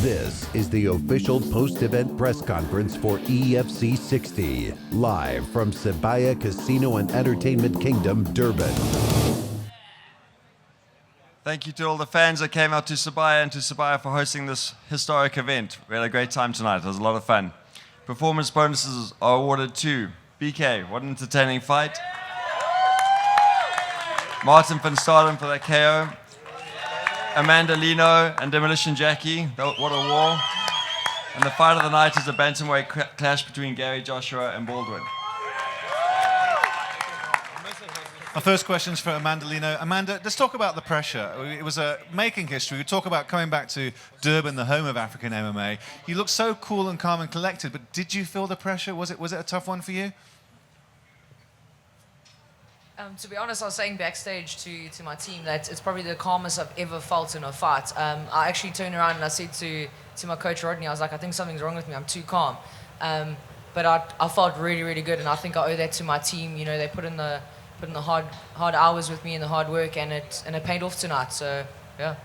This is the official post-event press conference for EFC 60, live from Sibaya Casino and Entertainment Kingdom, Durban. Thank you to all the fans that came out to Sibaya and to Sibaya for hosting this historic event. We had a great time tonight. It was a lot of fun. Performance bonuses are awarded to BK, what an entertaining fight. Martin van Staden for that KO. Amanda Lino and Demolition Jackie, what a war. And the fight of the night is a bantamweight clash between Gary Joshua and Baldwin. My first question is for Amanda Lino. Amanda, let's talk about the pressure. It was making history. We talk about coming back to Durban, the home of African MMA. You look so cool and calm and collected, but did you feel the pressure? Was it a tough one for you? To be honest, I was saying backstage to my team that it's probably the calmest I've ever felt in a fight. I actually turned around and I said to my coach Rodney, I was like, I think something's wrong with me. I'm too calm. But I felt really, really good, and I think I owe that to my team. You know, they put in the hard hours with me and the hard work, and it paid off tonight. So yeah.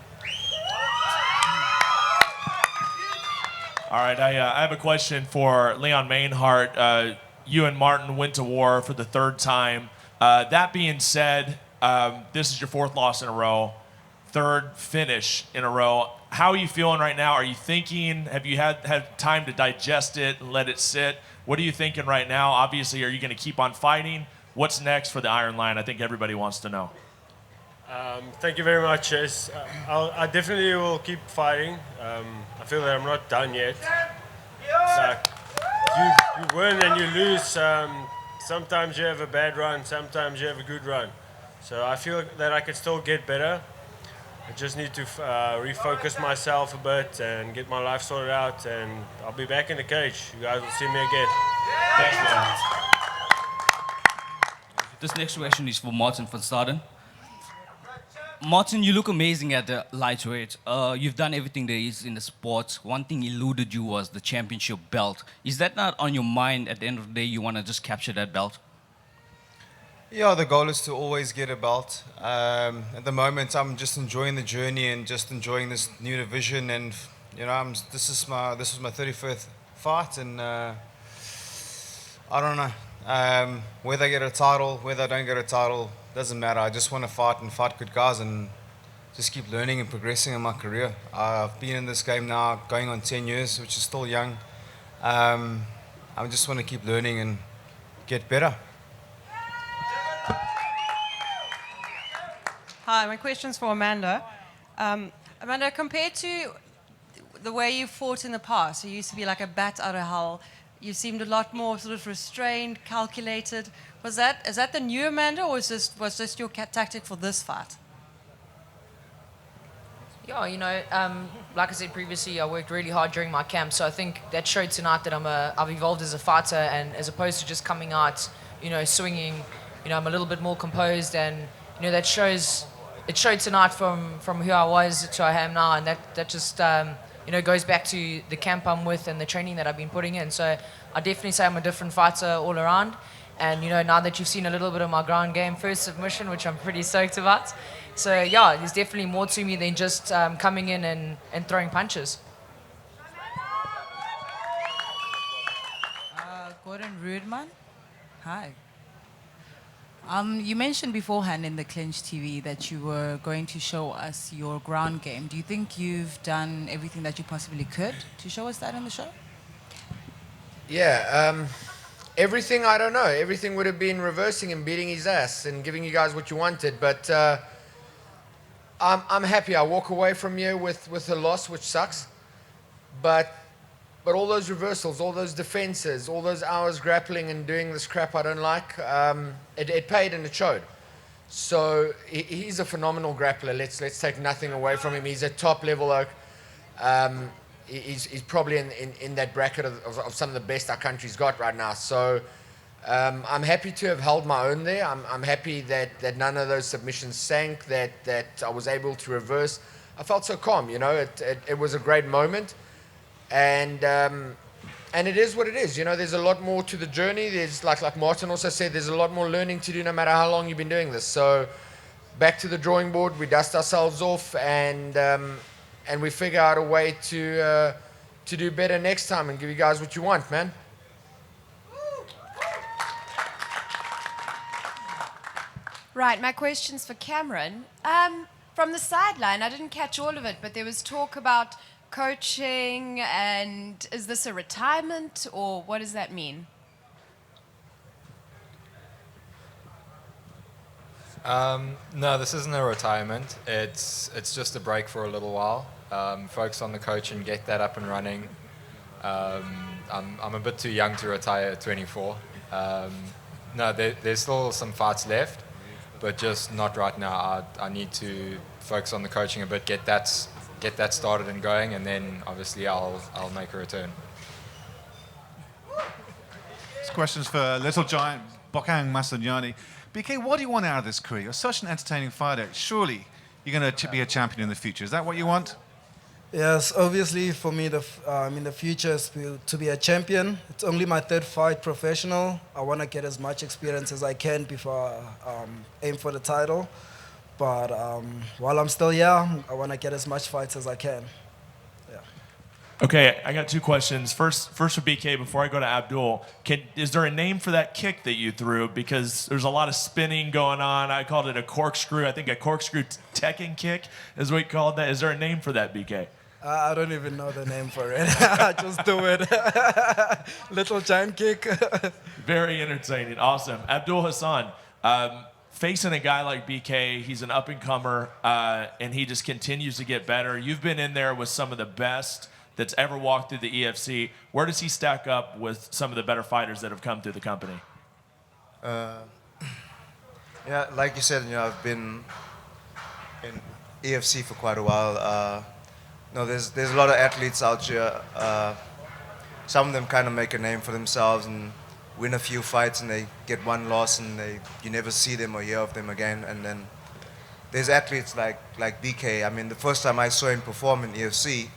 All right, I have a question for Leon Mainhart. You and Martin went to war for the third time. That being said, this is your fourth loss in a row, third finish in a row. How are you feeling right now? Are you thinking, have you had time to digest it and let it sit? What are you thinking right now? Obviously, are you going to keep on fighting? What's next for the Iron Lion? I think everybody wants to know. Thank you very much, Chase. I definitely will keep fighting. I feel that I'm not done yet. It's like you win and you lose. Sometimes you have a bad run, sometimes you have a good run. So I feel that I can still get better. I just need to refocus myself a bit and get my life sorted out, and I'll be back in the cage. You guys will see me again. Thanks, man. This next question is for Martin van Staden. Martin, you look amazing at the lightweight. You've done everything there is in the sport. One thing eluded you was the championship belt. Is that not on your mind at the end of the day? You want to just capture that belt? Yeah, the goal is to always get a belt. At the moment, I'm just enjoying the journey and just enjoying this new division. And you know, this was my 31st fight, and I don't know whether I get a title, whether I don't get a title. Doesn't matter. I just want to fight and fight good guys and just keep learning and progressing in my career. I've been in this game now going on 10 years, which is still young. I just want to keep learning and get better. Hi, my question's for Amanda. Amanda, compared to the way you fought in the past, you used to be like a bat out of hell. You seemed a lot more sort of restrained, calculated. Is that the new Amanda, or was this your tactic for this fight? Yeah, you know, like I said previously, I worked really hard during my camp, so I think that showed tonight that I've evolved as a fighter, and as opposed to just coming out, you know, swinging, you know, I'm a little bit more composed, and you know, it showed tonight from who I was to who I am now, and that just you know, goes back to the camp I'm with and the training that I've been putting in. So I definitely say I'm a different fighter all around. And, you know, now that you've seen a little bit of my ground game, first submission, which I'm pretty stoked about. So, yeah, there's definitely more to me than just coming in and throwing punches. Gordon Rudman. Hi. You mentioned beforehand in the Clinch TV that you were going to show us your ground game. Do you think you've done everything that you possibly could to show us that in the show? Yeah, everything, I don't know. Everything would have been reversing and beating his ass and giving you guys what you wanted. But I'm happy. I walk away from here with a loss, which sucks. But all those reversals, all those defenses, all those hours grappling and doing this crap I don't like, it paid and it showed. So he's a phenomenal grappler. Let's take nothing away from him. He's a top level oak. He's probably in that bracket of some of the best our country's got right now. So I'm happy to have held my own there. I'm happy that none of those submissions sank, that I was able to reverse. I felt so calm, you know. It was a great moment. And it is what it is. You know, there's a lot more to the journey. There's, like Martin also said, there's a lot more learning to do no matter how long you've been doing this. So back to the drawing board, we dust ourselves off and and we figure out a way to do better next time and give you guys what you want, man. Right, my question's for Cameron. From the sideline, I didn't catch all of it, but there was talk about coaching, and is this a retirement, or what does that mean? No, this isn't a retirement. It's just a break for a little while. Focus on the coaching, get that up and running. I'm a bit too young to retire at 24. No, there's still some fights left, but just not right now. I need to focus on the coaching a bit, get that started and going, and then obviously I'll make a return. This question's for Little Giant Bokang Masanyani. BK, what do you want out of this career? You're such an entertaining fighter. Surely you're going to be a champion in the future. Is that what you want? Yes, obviously for me, in the future is to be a champion. It's only my third fight professional. I want to get as much experience as I can before I aim for the title. But while I'm still young, I want to get as much fights as I can. Yeah. Okay, I got two questions. First for BK, before I go to Abdul, is there a name for that kick that you threw? Because there's a lot of spinning going on. I called it a corkscrew. I think a corkscrew Tekken kick is what you called that. Is there a name for that, BK? I don't even know the name for it. I just do it. Little giant kick. Very entertaining. Awesome. Abdul Hassan, facing a guy like BK, he's an up-and-comer, and he just continues to get better. You've been in there with some of the best that's ever walked through the EFC. Where does he stack up with some of the better fighters that have come through the company? Yeah, like you said, I've been in EFC for quite a while. There's a lot of athletes out here. Some of them kind of make a name for themselves and win a few fights, and they get one loss, and you never see them or hear of them again. And then there's athletes like BK. I mean, the first time I saw him perform in EFC,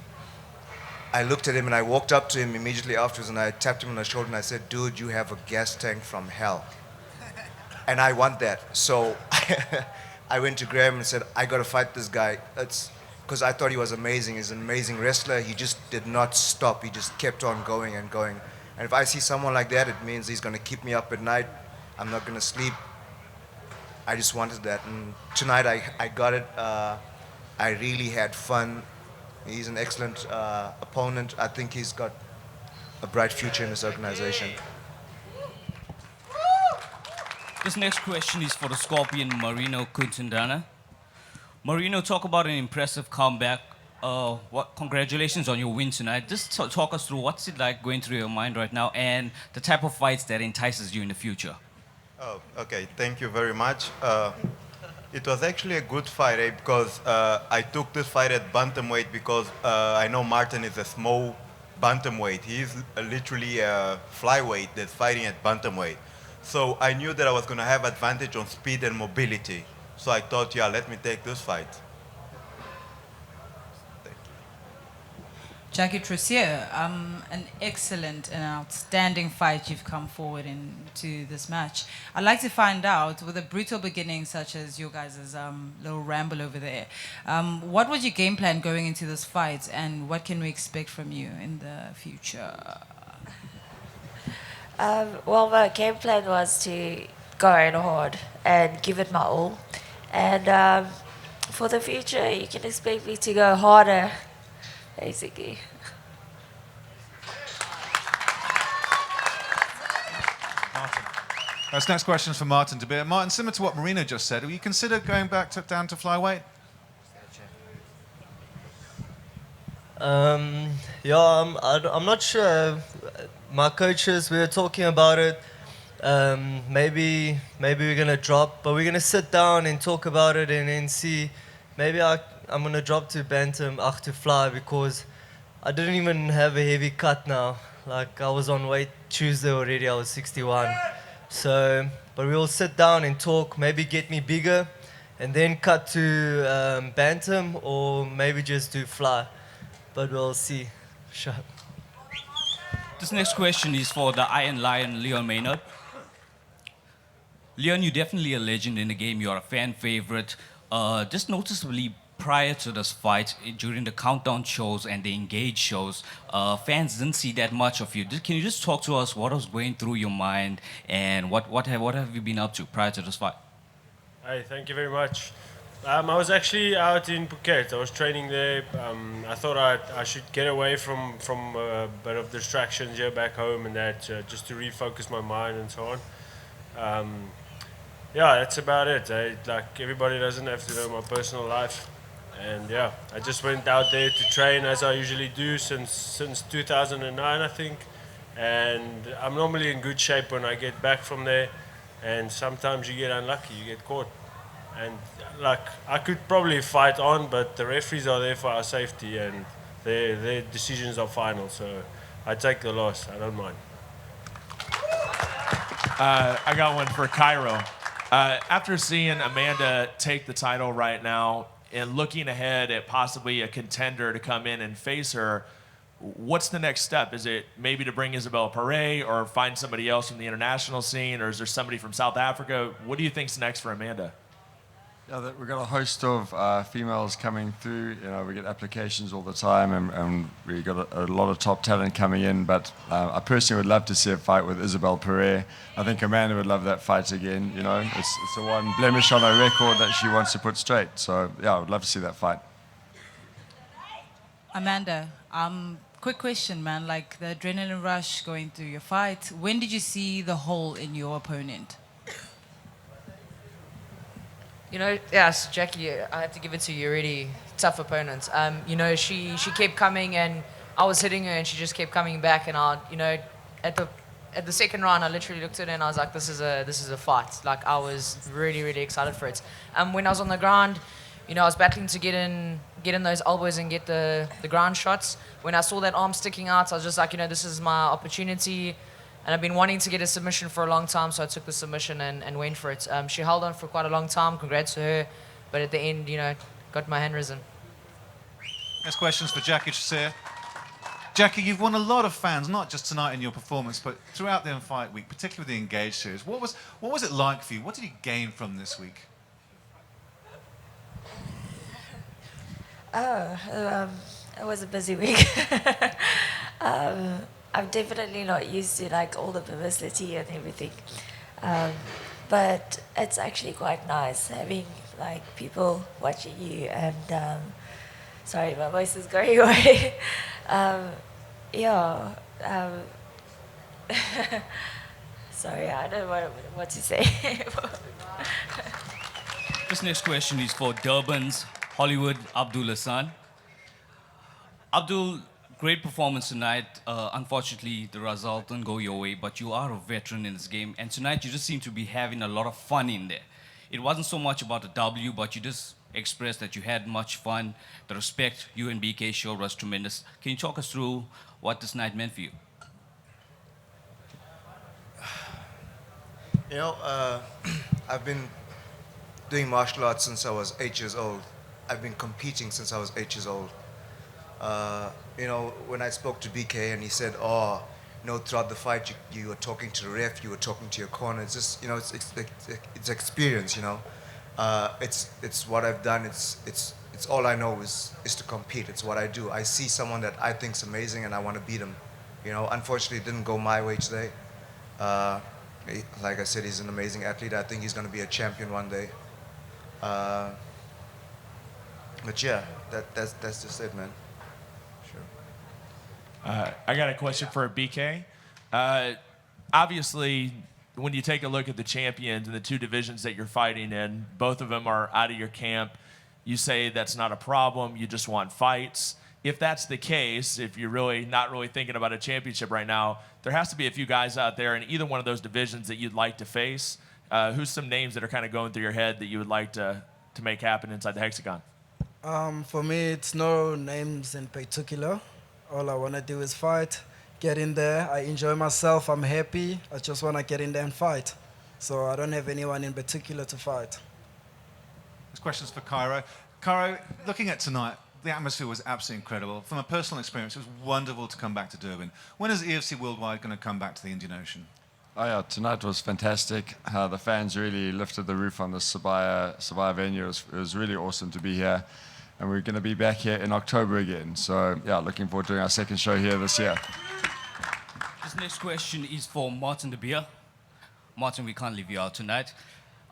I looked at him and I walked up to him immediately afterwards and I tapped him on the shoulder and I said, "Dude, you have a gas tank from hell. And I want that." So I went to Graham and said, "I got to fight this guy." Because I thought he was amazing. He's an amazing wrestler. He just did not stop. He just kept on going and going. And if I see someone like that, it means he's going to keep me up at night. I'm not going to sleep. I just wanted that. And tonight I got it. I really had fun. He's an excellent opponent. I think he's got a bright future in this organization. This next question is for the Scorpion, Marino Kuntundana. Marino, talk about an impressive comeback. Congratulations on your win tonight. Just talk us through what's it like going through your mind right now and the type of fights that entices you in the future. Oh, okay. Thank you very much. It was actually a good fight, because I took this fight at bantamweight because I know Martin is a small bantamweight. He's literally a flyweight that's fighting at bantamweight. So I knew that I was going to have advantage on speed and mobility. So I thought, yeah, let me take this fight. Jackie Trussier, an excellent and outstanding fight you've come forward into this match. I'd like to find out, with a brutal beginning such as your guys' little ramble over there, what was your game plan going into this fight, and what can we expect from you in the future? Well, my game plan was to go in hard and give it my all. And for the future, you can expect me to go harder, basically. This next question is for Martin De Beer. Martin, similar to what Marino just said, will you consider going back down to flyweight? Yeah, I'm not sure. My coaches, we were talking about it. Maybe we're gonna drop, but we're gonna sit down and talk about it and then see. Maybe I'm gonna drop to bantam, to fly, because I didn't even have a heavy cut now. Like, I was on weight Tuesday already. I was 61. So, but we'll sit down and talk. Maybe get me bigger, and then cut to bantam, or maybe just do fly. But we'll see. Sure. This next question is for the Iron Lion, Leon Maynard. Leon, you're definitely a legend in the game. You're a fan favorite. Just noticeably prior to this fight, during the countdown shows and the engage shows, fans didn't see that much of you. Can you just talk to us what was going through your mind and what have you been up to prior to this fight? Hey, thank you very much. I was actually out in Phuket. I was training there. I thought I should get away from a bit of distractions here back home and that, just to refocus my mind and so on. Yeah, that's about it. Like everybody doesn't have to know my personal life, and yeah, I just went out there to train as I usually do since 2009, I think. And I'm normally in good shape when I get back from there, and sometimes you get unlucky, you get caught. And like I could probably fight on, but the referees are there for our safety, and their decisions are final. So I take the loss. I don't mind. I got one for Cairo. After seeing Amanda take the title right now and looking ahead at possibly a contender to come in and face her, what's the next step? Is it maybe to bring Isabella Pare or find somebody else from the international scene, or is there somebody from South Africa? What do you think's next for Amanda? Yeah, we've got a host of females coming through. You know, we get applications all the time, and we got a lot of top talent coming in. But I personally would love to see a fight with Isabel Pare. I think Amanda would love that fight again. You know, it's the one blemish on her record that she wants to put straight. So yeah, I would love to see that fight. Amanda, quick question, man. Like the adrenaline rush going through your fight. When did you see the hole in your opponent? You know, yes, Jackie, I have to give it to you. Really tough opponents. You know, she kept coming, and I was hitting her, and she just kept coming back. And you know, at the second round, I literally looked at her, and I was like, this is a fight. Like I was really excited for it. When I was on the ground, you know, I was battling to get in those elbows and get the ground shots. When I saw that arm sticking out, I was just like, you know, this is my opportunity. And I've been wanting to get a submission for a long time, so I took the submission and went for it. She held on for quite a long time. Congrats to her. But at the end, you know, got my hand risen. Next question's for Jackie Chasir. Jackie, you've won a lot of fans, not just tonight in your performance, but throughout the Fight Week, particularly the Engage series. What was it like for you? What did you gain from this week? It was a busy week. I'm definitely not used to like all the publicity and everything, but it's actually quite nice having like people watching you. And sorry, my voice is going away. Yeah. Sorry, I don't know what to say. This next question is for Durban's Hollywood Abdul Hassan. Abdul, great performance tonight. Unfortunately, the result didn't go your way, but you are a veteran in this game, and tonight you just seem to be having a lot of fun in there. It wasn't so much about the W, but you just expressed that you had much fun. The respect you and BK showed was tremendous. Can you talk us through what this night meant for you? You know, I've been doing martial arts since I was 8 years old. I've been competing since I was 8 years old. You know, when I spoke to BK and he said, oh, you know, throughout the fight you were talking to the ref, you were talking to your corner. It's just, you know, it's experience, you know. It's what I've done. It's all I know is to compete. It's what I do. I see someone that I think's amazing and I want to beat him. You know, unfortunately it didn't go my way today. Like I said, he's an amazing athlete. I think he's going to be a champion one day. But yeah, that's just it, man. I got a question for BK. Obviously, when you take a look at the champions and the two divisions that you're fighting in, both of them are out of your camp. You say that's not a problem, you just want fights. If that's the case, if you're really not really thinking about a championship right now, there has to be a few guys out there in either one of those divisions that you'd like to face. Who's some names that are kind of going through your head that you would like to make happen inside the hexagon? For me, it's no names in particular. All I want to do is fight, get in there. I enjoy myself. I'm happy. I just want to get in there and fight. So I don't have anyone in particular to fight. This question's for Cairo. Cairo, looking at tonight, the atmosphere was absolutely incredible. From a personal experience, it was wonderful to come back to Durban. When is EFC Worldwide going to come back to the Indian Ocean? Oh yeah, tonight was fantastic. The fans really lifted the roof on the Sibaya venue. It was really awesome to be here. and we're going to be back here in October again. So yeah, looking forward to doing our second show here this year. This next question is for Martin de Beer. Martin, we can't leave you out tonight.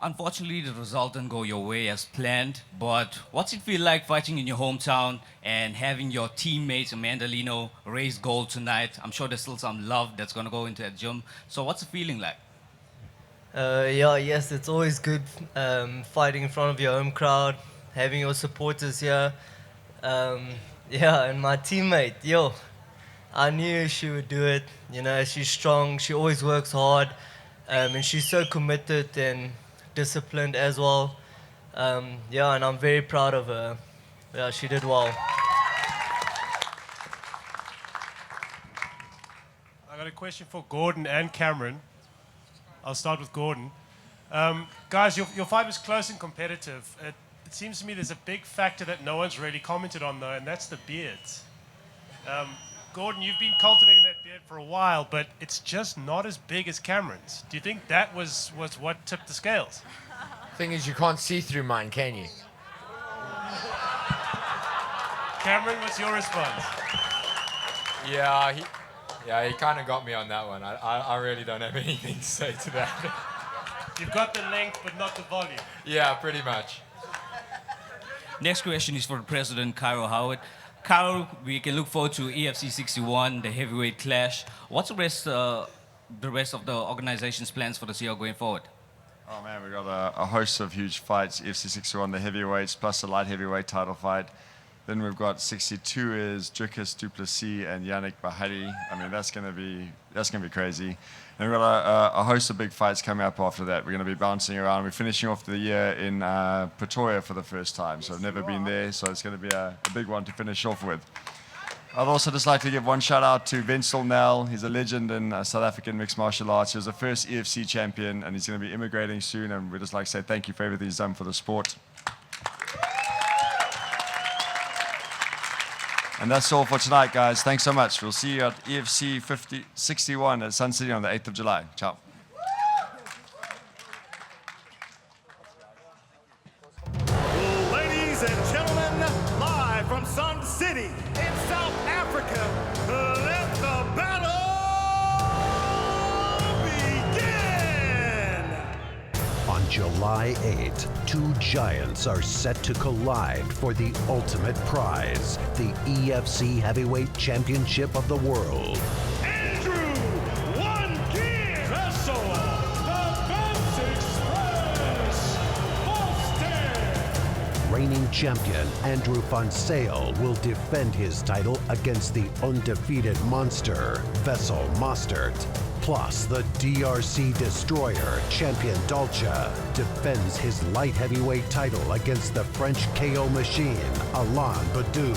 Unfortunately, the result didn't go your way as planned, but what's it feel like fighting in your hometown and having your teammate Amanda Lino raise gold tonight? I'm sure there's still some love that's going to go into that gym. So what's the feeling like? Yes, it's always good fighting in front of your home crowd, having your supporters here. And my teammate, I knew she would do it. You know, she's strong, she always works hard, and she's so committed and disciplined as well. And I'm very proud of her. Yeah, she did well. I got a question for Gordon and Cameron. I'll start with Gordon. Guys, your fight was close and competitive. It seems to me there's a big factor that no one's really commented on, though, and that's the beards. Gordon, you've been cultivating that beard for a while, but it's just not as big as Cameron's. Do you think that was what tipped the scales? Thing is, you can't see through mine, can you? Cameron, what's your response? Yeah, he kind of got me on that one. I really don't have anything to say to that. You've got the length, but not the volume. Yeah, pretty much. Next question is for the President, Cairo Howard. Cairo, we can look forward to EFC 61, the heavyweight clash. What's the rest of the organization's plans for this year going forward? Oh man, we've got a host of huge fights. EFC 61, the heavyweights, plus the light heavyweight title fight. Then we've got 62 is Dricus du Plessis and Yannick Bahari. I mean, that's gonna be crazy. And we've got a host of big fights coming up after that. We're gonna be bouncing around. We're finishing off the year in Pretoria for the first time, so I've never been there. So it's gonna be a big one to finish off with. I'd also just like to give one shout out to Vencel Nel. He's a legend in South African mixed martial arts. He was the first EFC champion, and he's going to be immigrating soon. And we'd just like to say thank you for everything he's done for the sport. And that's all for tonight, guys. Thanks so much. We'll see you at EFC 61 at Sun City on the 8th of July. Ciao. Ladies and gentlemen, live from Sun City in South Africa, let the battle begin! On July 8th, two giants are set to collide for the ultimate prize, the EFC Heavyweight Championship of the World. Andrew One Gear Vessel, the Fence Express, Boston. Reigning champion Andrew van Sale will defend his title against the undefeated monster, Vessel Mostert. Plus, the DRC destroyer, champion Dalcha, defends his light heavyweight title against the French KO machine, Alain Badou.